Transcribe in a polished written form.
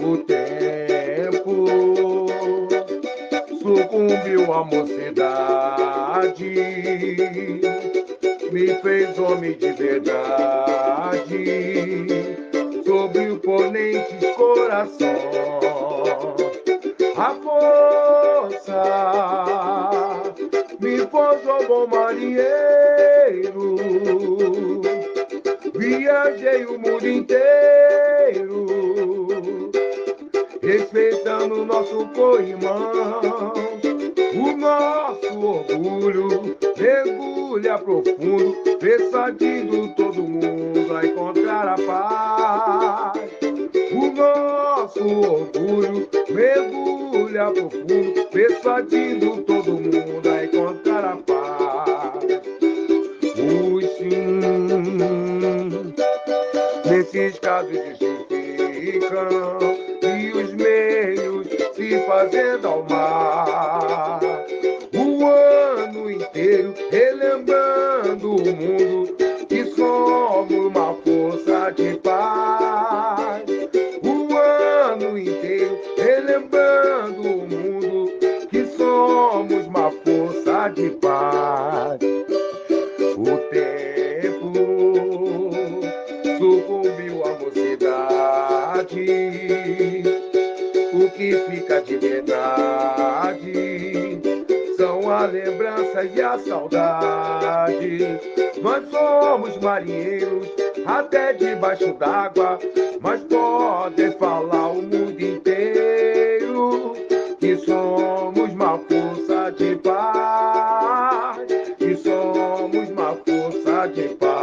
O tempo sucumbiu à mocidade, me fez homem de verdade, sob imponentes coração. A força me forjou bom marinheiro, viajei o mundo inteiro, respeitando o nosso corrimão. O nosso orgulho mergulha profundo, persuadindo todo mundo a encontrar a paz. O nosso orgulho mergulha profundo, persuadindo todo mundo a encontrar a paz. Os sim, nesses casos justificam, e os meios se fazendo ao mar. O ano inteiro relembrando o mundo que somos uma força de paz. O ano inteiro relembrando o mundo que somos uma força de paz. O tempo sucumbiu à mocidade, o que fica de verdade são a lembrança e a saudade. Nós somos marinheiros até debaixo d'água, mas podem falar o mundo inteiro que somos uma força de paz, que somos uma força de paz.